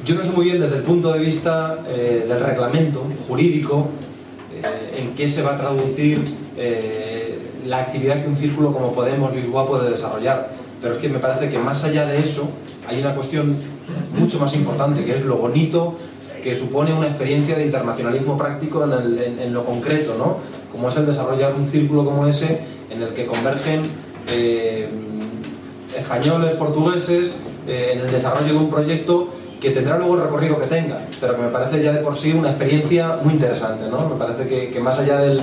Yo no sé muy bien desde el punto de vista del reglamento jurídico en qué se va a traducir la actividad que un círculo como Podemos Lisboa puede desarrollar, pero es que me parece que más allá de eso hay una cuestión mucho más importante, que es lo bonito que supone una experiencia de internacionalismo práctico en lo concreto, ¿no? Como es el desarrollar un círculo como ese en el que convergen españoles, portugueses, en el desarrollo de un proyecto que tendrá luego el recorrido que tenga, pero que me parece ya de por sí una experiencia muy interesante, ¿no? Me parece que más allá de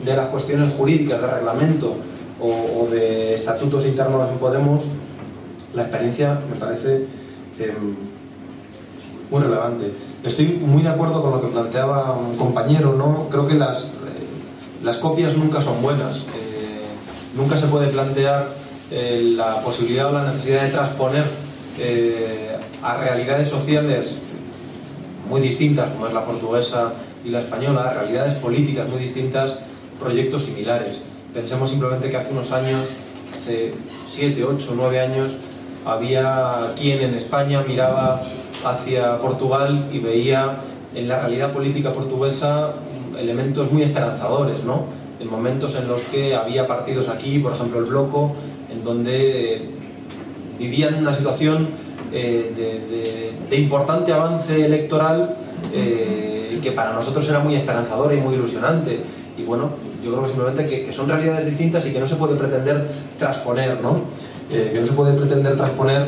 las cuestiones jurídicas, de reglamento o de estatutos internos en Podemos, la experiencia me parece muy relevante. Estoy muy de acuerdo con lo que planteaba un compañero, ¿no? Creo que las copias nunca son buenas. Nunca se puede plantear la posibilidad o la necesidad de transponer a realidades sociales muy distintas, como es la portuguesa y la española, a realidades políticas muy distintas, proyectos similares. Pensemos simplemente que hace unos años, hace 7, 8, 9 años, había quien en España miraba hacia Portugal y veía en la realidad política portuguesa elementos muy esperanzadores, ¿no? En momentos en los que había partidos aquí, por ejemplo el Bloco, en donde vivían una situación de importante avance electoral que para nosotros era muy esperanzadora y muy ilusionante. Y bueno, yo creo que simplemente que son realidades distintas y que no se puede pretender transponer, ¿no? Que no se puede pretender transponer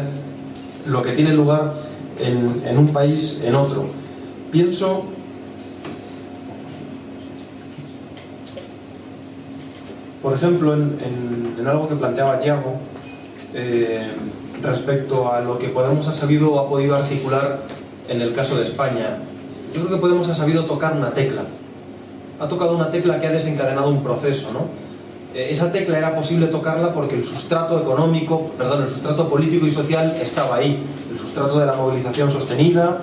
lo que tiene lugar en un país en otro. Pienso por ejemplo en algo que planteaba Thiago respecto a lo que Podemos ha sabido o ha podido articular en el caso de España. Yo creo que Podemos ha sabido tocar una tecla. Ha tocado una tecla que ha desencadenado un proceso, ¿no? Esa tecla era posible tocarla porque el sustrato económico, el sustrato político y social estaba ahí. El sustrato de la movilización sostenida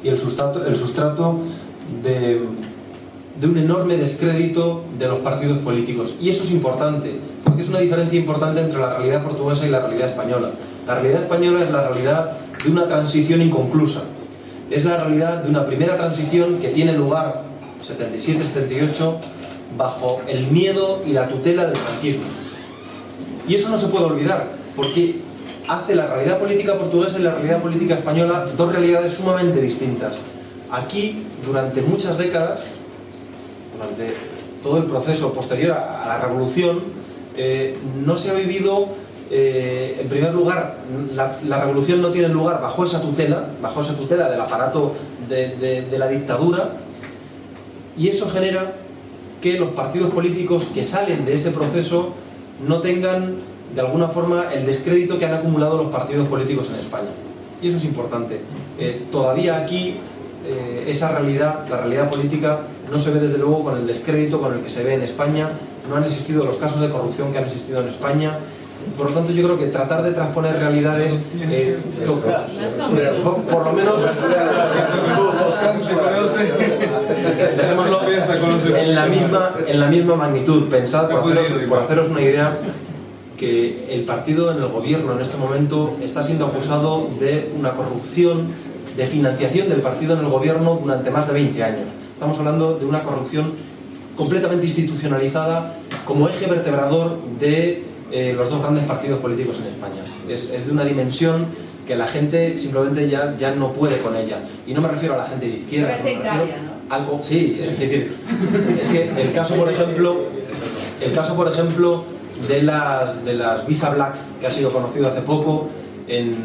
y el sustrato de un enorme descrédito de los partidos políticos. Y eso es importante, porque es una diferencia importante entre la realidad portuguesa y la realidad española. La realidad española es la realidad de una transición inconclusa. Es la realidad de una primera transición que tiene lugar 77-78 bajo el miedo y la tutela del franquismo. Y eso no se puede olvidar, porque hace la realidad política portuguesa y la realidad política española dos realidades sumamente distintas. Aquí, durante muchas décadas, durante todo el proceso posterior a la revolución, no se ha vivido, en primer lugar, la revolución no tiene lugar bajo esa tutela del aparato de la dictadura, y eso genera que los partidos políticos que salen de ese proceso no tengan, de alguna forma, el descrédito que han acumulado los partidos políticos en España. Y eso es importante. Todavía aquí esa realidad, la realidad política, no se ve desde luego con el descrédito con el que se ve en España. No han existido los casos de corrupción que han existido en España. Por lo tanto, yo creo que tratar de transponer realidades por lo menos dejémoslo en la misma magnitud. Pensad, por haceros una idea, que el partido en el gobierno en este momento está siendo acusado de una corrupción, de financiación del partido en el gobierno durante más de 20 años. Estamos hablando de una corrupción completamente institucionalizada como eje vertebrador de los dos grandes partidos políticos en España. Es de una dimensión que la gente simplemente ya no puede con ella. Y no me refiero a la gente de izquierda, me refiero a algo, sí, es decir, es que el caso por ejemplo de las Visa Black, que ha sido conocido hace poco en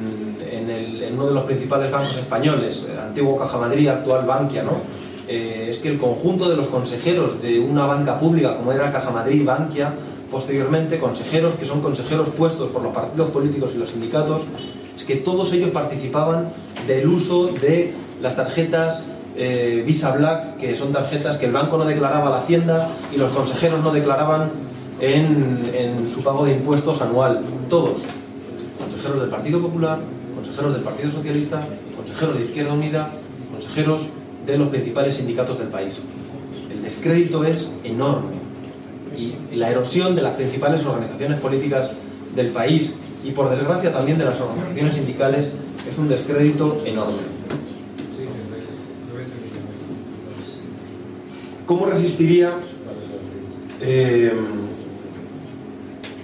uno de los principales bancos españoles, el antiguo Caja Madrid, actual Bankia, ¿no? Es que el conjunto de los consejeros de una banca pública como era Caja Madrid y Bankia, posteriormente consejeros que son consejeros puestos por los partidos políticos y los sindicatos, es que todos ellos participaban del uso de las tarjetas Visa Black, que son tarjetas que el banco no declaraba a la Hacienda y los consejeros no declaraban en su pago de impuestos anual. Todos, consejeros del Partido Popular, consejeros del Partido Socialista, consejeros de Izquierda Unida, consejeros de los principales sindicatos del país. El descrédito es enorme y la erosión de las principales organizaciones políticas del país y, por desgracia, también de las organizaciones sindicales es un descrédito enorme. ¿Cómo resistiría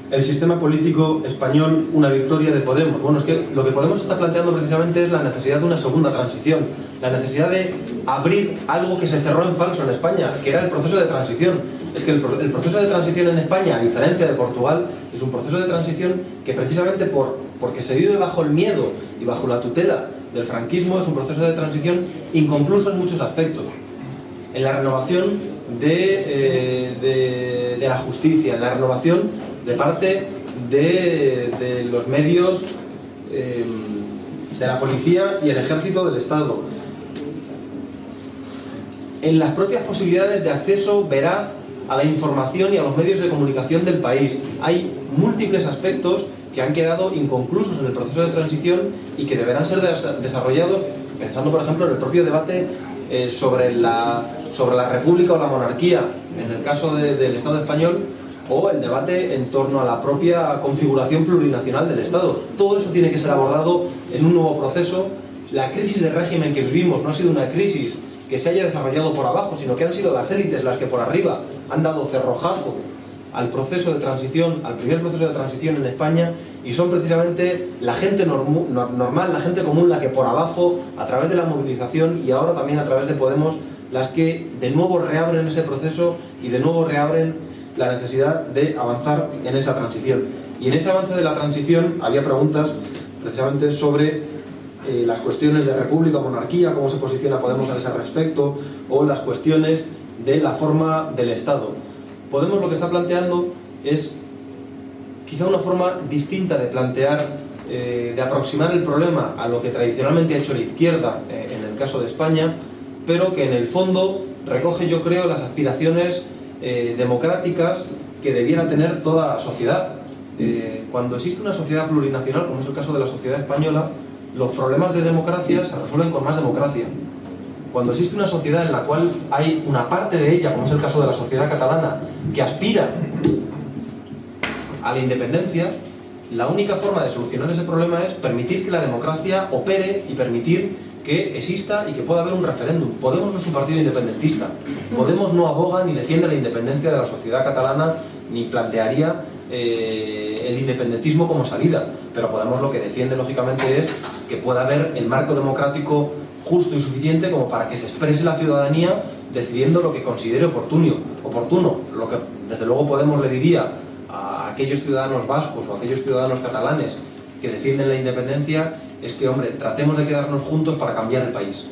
el sistema político español una victoria de Podemos? Bueno, es que lo que Podemos está planteando precisamente es la necesidad de una segunda transición, la necesidad de abrir algo que se cerró en falso en España, que era el proceso de transición. Es que el proceso de transición en España, a diferencia de Portugal, es un proceso de transición que precisamente porque se vive bajo el miedo y bajo la tutela del franquismo, es un proceso de transición inconcluso en muchos aspectos. En la renovación de la justicia, en la renovación de parte de los medios de la policía y el ejército del Estado, en las propias posibilidades de acceso veraz a la información y a los medios de comunicación del país. Hay múltiples aspectos que han quedado inconclusos en el proceso de transición y que deberán ser desarrollados, pensando por ejemplo en el propio debate sobre la república o la monarquía en el caso del Estado español, o el debate en torno a la propia configuración plurinacional del Estado. Todo eso tiene que ser abordado en un nuevo proceso. La crisis de régimen que vivimos no ha sido una crisis que se haya desarrollado por abajo, sino que han sido las élites las que por arriba han dado cerrojazo al proceso de transición, al primer proceso de transición en España, y son precisamente la gente normal, la gente común, la que por abajo, a través de la movilización y ahora también a través de Podemos, las que de nuevo reabren ese proceso y de nuevo reabren la necesidad de avanzar en esa transición. Y en ese avance de la transición había preguntas precisamente sobre las cuestiones de república o monarquía, cómo se posiciona Podemos a ese respecto, o las cuestiones de la forma del Estado. Podemos lo que está planteando es quizá una forma distinta de plantear, de aproximar el problema a lo que tradicionalmente ha hecho la izquierda en el caso de España, pero que en el fondo recoge, yo creo, las aspiraciones democráticas que debiera tener toda sociedad. Cuando existe una sociedad plurinacional, como es el caso de la sociedad española, los problemas de democracia se resuelven con más democracia. Cuando existe una sociedad en la cual hay una parte de ella, como es el caso de la sociedad catalana, que aspira a la independencia, la única forma de solucionar ese problema es permitir que la democracia opere y permitir que exista y que pueda haber un referéndum. Podemos no es un partido independentista. Podemos no aboga ni defiende la independencia de la sociedad catalana, ni plantearía el independentismo como salida. Pero Podemos lo que defiende, lógicamente, es que pueda haber el marco democrático justo y suficiente como para que se exprese la ciudadanía decidiendo lo que considere oportuno. Lo que desde luego Podemos le diría a aquellos ciudadanos vascos o a aquellos ciudadanos catalanes que defienden la independencia es que, hombre, tratemos de quedarnos juntos para cambiar el país.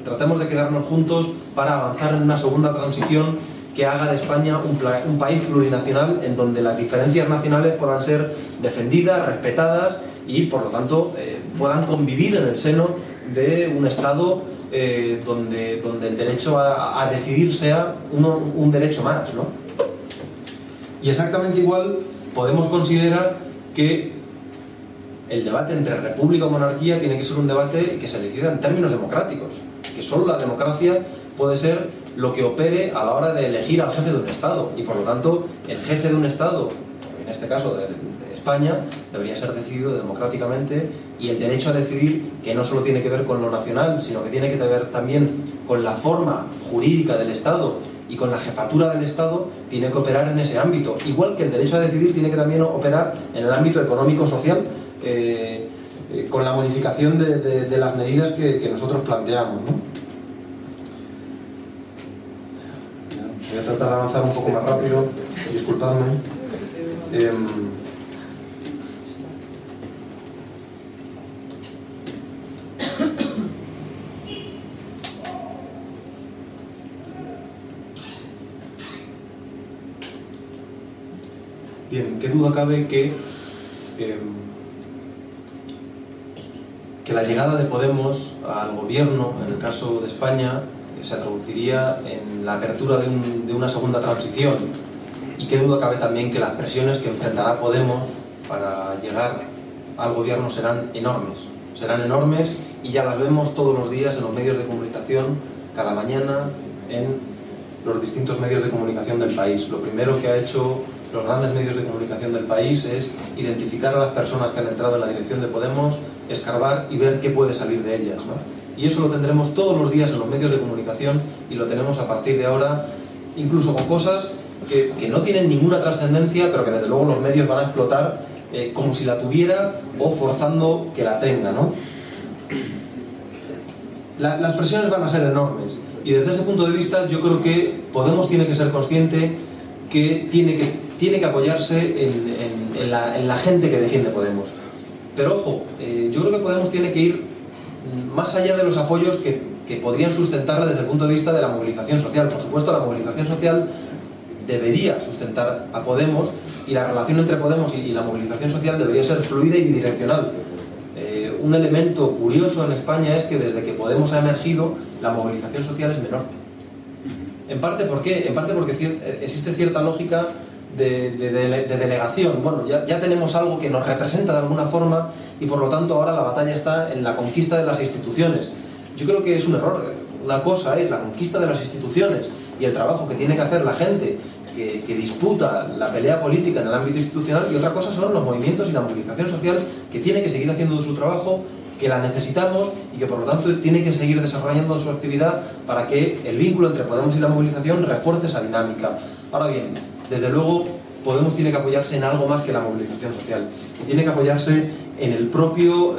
Tratemos de quedarnos juntos para avanzar en una segunda transición que haga de España un país plurinacional en donde las diferencias nacionales puedan ser defendidas, respetadas y, por lo tanto, puedan convivir en el seno de un Estado donde el derecho a decidir sea un derecho más, ¿no? Y exactamente igual Podemos considerar que el debate entre república o monarquía tiene que ser un debate que se decida en términos democráticos, que solo la democracia puede ser lo que opere a la hora de elegir al jefe de un Estado, y por lo tanto el jefe de un Estado, en este caso de España, debería ser decidido democráticamente, y el derecho a decidir, que no solo tiene que ver con lo nacional, sino que tiene que ver también con la forma jurídica del Estado y con la jefatura del Estado, tiene que operar en ese ámbito, igual que el derecho a decidir tiene que también operar en el ámbito económico-social, con la modificación de las medidas que nosotros planteamos, ¿no? Voy a tratar de avanzar un poco más rápido, disculpadme. Bien, qué duda cabe que la llegada de Podemos al gobierno, en el caso de España, se traduciría en la apertura de una segunda transición, y qué duda cabe también que las presiones que enfrentará Podemos para llegar al gobierno serán enormes, y ya las vemos todos los días en los medios de comunicación, cada mañana en los distintos medios de comunicación del país. Lo primero que ha hecho los grandes medios de comunicación del país es identificar a las personas que han entrado en la dirección de Podemos, escarbar y ver qué puede salir de ellas, ¿no? Y eso lo tendremos todos los días en los medios de comunicación, y lo tenemos a partir de ahora incluso con cosas que no tienen ninguna trascendencia, pero que desde luego los medios van a explotar como si la tuviera o forzando que la tenga, ¿no? Las presiones van a ser enormes y desde ese punto de vista yo creo que Podemos tiene que ser consciente que tiene que apoyarse en la gente que defiende Podemos. Pero ojo, yo creo que Podemos tiene que ir más allá de los apoyos que podrían sustentarla desde el punto de vista de la movilización social. Por supuesto, la movilización social debería sustentar a Podemos y la relación entre Podemos y la movilización social debería ser fluida y bidireccional. Un elemento curioso en España es que desde que Podemos ha emergido, la movilización social es menor. En parte, ¿por qué? En parte porque existe cierta lógica de delegación. Bueno, ya tenemos algo que nos representa de alguna forma y por lo tanto ahora la batalla está en la conquista de las instituciones. Yo creo que es un error. Una cosa es la conquista de las instituciones y el trabajo que tiene que hacer la gente que disputa la pelea política en el ámbito institucional, y otra cosa son los movimientos y la movilización social, que tiene que seguir haciendo su trabajo, que la necesitamos y que por lo tanto tiene que seguir desarrollando su actividad para que el vínculo entre Podemos y la movilización refuerce esa dinámica. Ahora bien, desde luego Podemos tiene que apoyarse en algo más que la movilización social, y tiene que apoyarse en el propio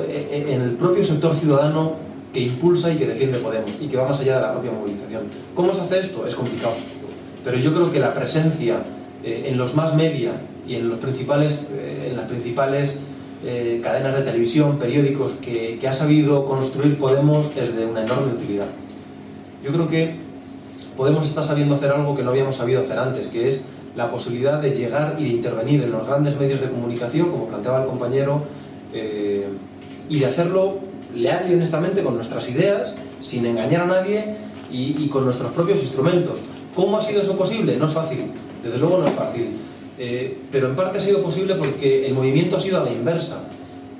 sector ciudadano que impulsa y que defiende Podemos y que va más allá de la propia movilización. ¿Cómo se hace esto? Es complicado, pero yo creo que la presencia en los mass media y en las principales cadenas de televisión, periódicos que ha sabido construir Podemos es de una enorme utilidad. Yo creo que Podemos está sabiendo hacer algo que no habíamos sabido hacer antes, que es la posibilidad de llegar y de intervenir en los grandes medios de comunicación, como planteaba el compañero, y de hacerlo leal y honestamente con nuestras ideas, sin engañar a nadie y con nuestros propios instrumentos. ¿Cómo ha sido eso posible? No es fácil, desde luego no es fácil, pero en parte ha sido posible porque el movimiento ha sido a la inversa.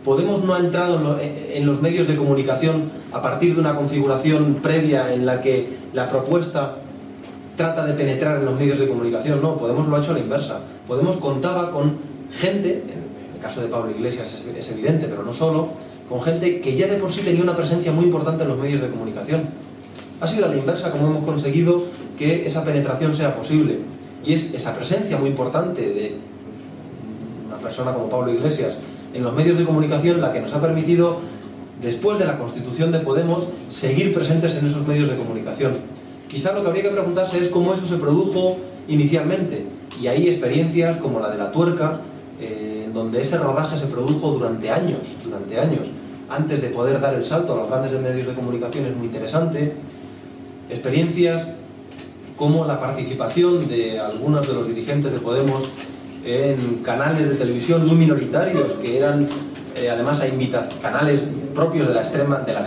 Podemos no ha entrado en los medios de comunicación a partir de una configuración previa en la que la propuesta trata de penetrar en los medios de comunicación. No, Podemos lo ha hecho a la inversa. Podemos contaba con gente, en el caso de Pablo Iglesias es evidente, pero no solo, con gente que ya de por sí tenía una presencia muy importante en los medios de comunicación. Ha sido a la inversa como hemos conseguido que esa penetración sea posible. Y es esa presencia muy importante de una persona como Pablo Iglesias en los medios de comunicación la que nos ha permitido, después de la constitución de Podemos, seguir presentes en esos medios de comunicación. Quizá lo que habría que preguntarse es cómo eso se produjo inicialmente. Y hay experiencias como la de La Tuerca, donde ese rodaje se produjo durante años, antes de poder dar el salto a los grandes medios de comunicación. Es muy interesante. Experiencias como la participación de algunos de los dirigentes de Podemos en canales de televisión muy minoritarios, que eran además canales propios de la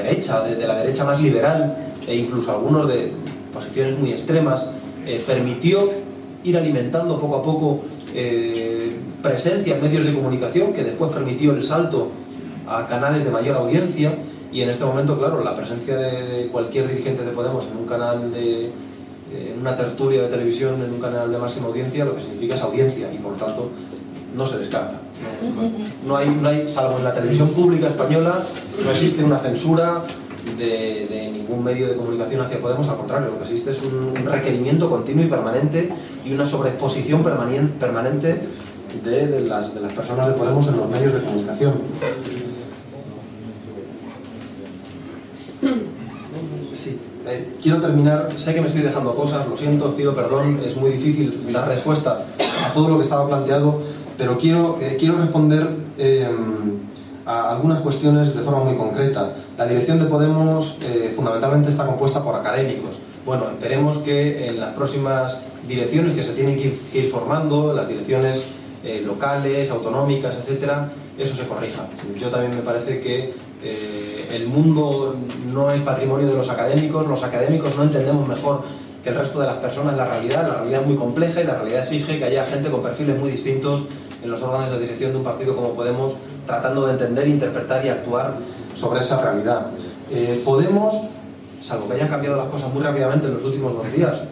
derecha más liberal, e incluso algunos de posiciones muy extremas, permitió ir alimentando poco a poco presencia en medios de comunicación, que después permitió el salto a canales de mayor audiencia. Y en este momento, claro, la presencia de cualquier dirigente de Podemos en un canal en una tertulia de televisión, en un canal de máxima audiencia, lo que significa es audiencia, y por lo tanto no se descarta. No hay, salvo en la televisión pública española, no existe una censura de ningún medio de comunicación hacia Podemos. Al contrario, lo que existe es un requerimiento continuo y permanente y una sobreexposición permanente de las personas de Podemos en los medios de comunicación. Sí. Quiero terminar, sé que me estoy dejando cosas, lo siento, pido perdón, es muy difícil dar respuesta a todo lo que estaba planteado, pero quiero responder a algunas cuestiones de forma muy concreta. La dirección de Podemos fundamentalmente está compuesta por académicos. Bueno, esperemos que en las próximas direcciones que se tienen que ir formando, las direcciones locales, autonómicas, etcétera, eso se corrija. Yo también me parece que el mundo no es patrimonio de los académicos no entendemos mejor que el resto de las personas la realidad es muy compleja y la realidad exige que haya gente con perfiles muy distintos en los órganos de dirección de un partido como Podemos, tratando de entender, interpretar y actuar sobre esa realidad. Podemos, salvo que hayan cambiado las cosas muy rápidamente en los últimos 2 días,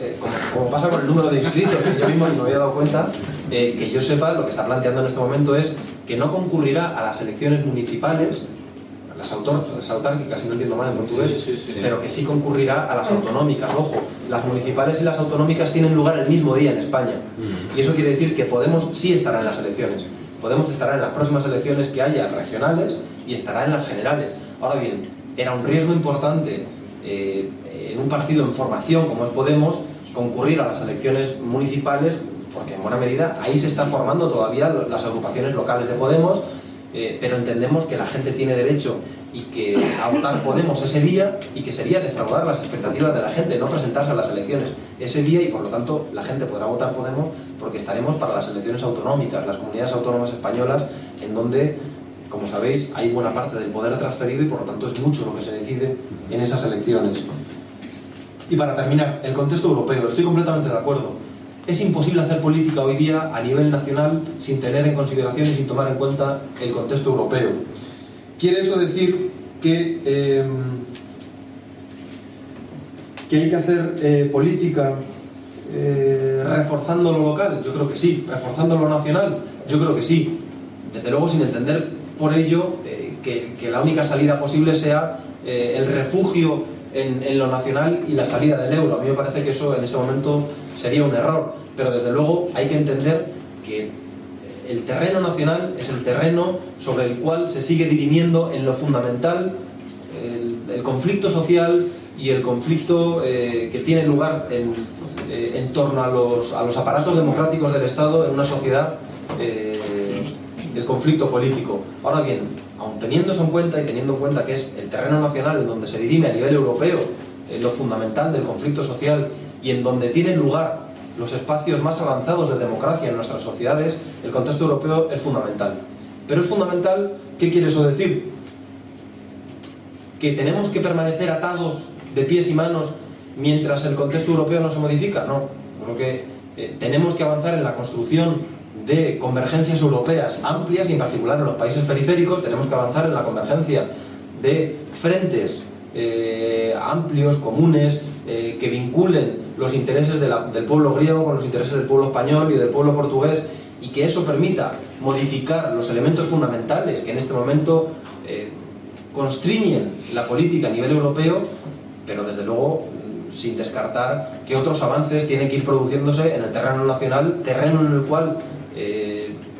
como pasa con el número de inscritos, que yo mismo ni me había dado cuenta, que yo sepa, lo que está planteando en este momento es que no concurrirá a las elecciones municipales, las autárquicas, si no entiendo mal en portugués, sí. pero que sí concurrirá a las autonómicas. Ojo, las municipales y las autonómicas tienen lugar el mismo día en España. Y eso quiere decir que Podemos sí estará en las elecciones. Podemos estará en las próximas elecciones que haya regionales y estará en las generales. Ahora bien, era un riesgo importante en un partido en formación como es Podemos concurrir a las elecciones municipales, porque en buena medida ahí se están formando todavía las agrupaciones locales de Podemos, pero entendemos que la gente tiene derecho y que a votar Podemos ese día, y que sería defraudar las expectativas de la gente no presentarse a las elecciones ese día, y por lo tanto la gente podrá votar Podemos porque estaremos para las elecciones autonómicas, las comunidades autónomas españolas, en donde, como sabéis, hay buena parte del poder transferido y por lo tanto es mucho lo que se decide en esas elecciones. Y para terminar, el contexto europeo, estoy completamente de acuerdo. Es imposible hacer política hoy día a nivel nacional sin tener en consideración y sin tomar en cuenta el contexto europeo. ¿Quiere eso decir que hay que hacer política reforzando lo local? Yo creo que sí. ¿Reforzando lo nacional? Yo creo que sí. Desde luego sin entender por ello que la única salida posible sea el refugio en lo nacional y la salida del euro. A mí me parece que eso en este momento sería un error, pero desde luego hay que entender que el terreno nacional es el terreno sobre el cual se sigue dirimiendo en lo fundamental el conflicto social y el conflicto que tiene lugar en torno a los aparatos democráticos del Estado en una sociedad, el conflicto político. Ahora bien, aun teniendo eso en cuenta y teniendo en cuenta que es el terreno nacional en donde se dirime a nivel europeo lo fundamental del conflicto social y en donde tienen lugar los espacios más avanzados de democracia en nuestras sociedades, el contexto europeo es fundamental. Pero es fundamental, ¿qué quiere eso decir? ¿Que tenemos que permanecer atados de pies y manos mientras el contexto europeo no se modifica? No, creo que tenemos que avanzar en la construcción de convergencias europeas amplias y en particular en los países periféricos tenemos que avanzar en la convergencia de frentes amplios, comunes, que vinculen los intereses del pueblo griego con los intereses del pueblo español y del pueblo portugués, y que eso permita modificar los elementos fundamentales que en este momento constriñen la política a nivel europeo, pero desde luego sin descartar que otros avances tienen que ir produciéndose en el terreno nacional, terreno en el cual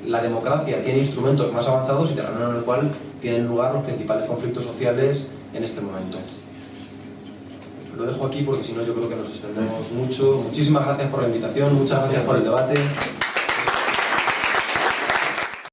la democracia tiene instrumentos más avanzados y terreno en el cual tienen lugar los principales conflictos sociales en este momento. Lo dejo aquí porque si no yo creo que nos extendemos mucho. Muchísimas gracias por la invitación, muchas gracias por el debate.